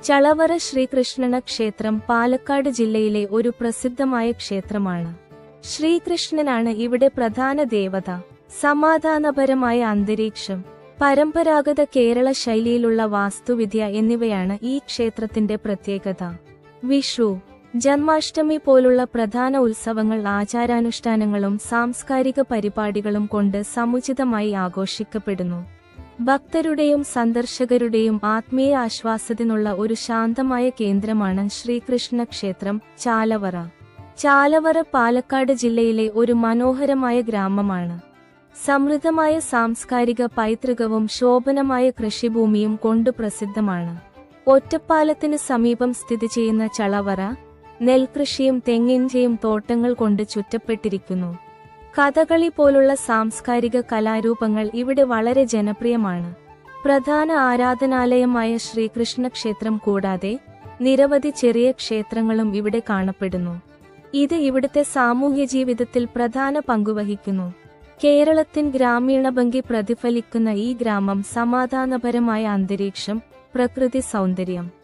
ചളവറ ശ്രീകൃഷ്ണന ക്ഷേത്രം പാലക്കാട് ജില്ലയിലെ ഒരു പ്രസിദ്ധമായ ക്ഷേത്രമാണ്. ശ്രീകൃഷ്ണനാണ് ഇവിടെ പ്രധാന ദേവത. സമാധാനപരമായ അന്തരീക്ഷം, പരമ്പരാഗത കേരള ശൈലിയിലുള്ള വാസ്തുവിദ്യ എന്നിവയാണ് ഈ ക്ഷേത്രത്തിന്റെ പ്രത്യേകത. വിഷു, ജന്മാഷ്ടമി പോലുള്ള പ്രധാന ഉത്സവങ്ങൾ ആചാരാനുഷ്ഠാനങ്ങളും സാംസ്കാരിക പരിപാടികളും കൊണ്ട് സമുചിതമായി ആഘോഷിക്കപ്പെടുന്നു. ഭക്തരുടെയും സന്ദർശകരുടെയും ആത്മീയ ആശ്വാസത്തിനുള്ള ഒരു ശാന്തമായ കേന്ദ്രമാണ് ശ്രീകൃഷ്ണ ക്ഷേത്രം ചാലവറ. ചാലവറ പാലക്കാട് ജില്ലയിലെ ഒരു മനോഹരമായ ഗ്രാമമാണ്. സമൃദ്ധമായ സാംസ്കാരിക പൈതൃകവും ശോഭനമായ കൃഷിഭൂമിയും കൊണ്ട് പ്രസിദ്ധമാണ്. ഒറ്റപ്പാലത്തിന് സമീപം സ്ഥിതി ചെയ്യുന്ന ചളവറ നെൽകൃഷിയും തെങ്ങിൻചയും തോട്ടങ്ങൾ കൊണ്ട് ചുറ്റപ്പെട്ടിരിക്കുന്നു. കഥകളി പോലുള്ള സാംസ്കാരിക കലാരൂപങ്ങൾ ഇവിടെ വളരെ ജനപ്രിയമാണ്. പ്രധാന ആരാധനാലയമായ ശ്രീകൃഷ്ണ ക്ഷേത്രം കൂടാതെ നിരവധി ചെറിയ ക്ഷേത്രങ്ങളും ഇവിടെ കാണപ്പെടുന്നു. ഇത് ഇവിടുത്തെ സാമൂഹ്യ ജീവിതത്തിൽ പ്രധാന പങ്കുവഹിക്കുന്നു. കേരളത്തിൻ ഗ്രാമീണ ഭംഗി പ്രതിഫലിക്കുന്ന ഈ ഗ്രാമം സമാധാനപരമായ അന്തരീക്ഷം, പ്രകൃതി സൗന്ദര്യം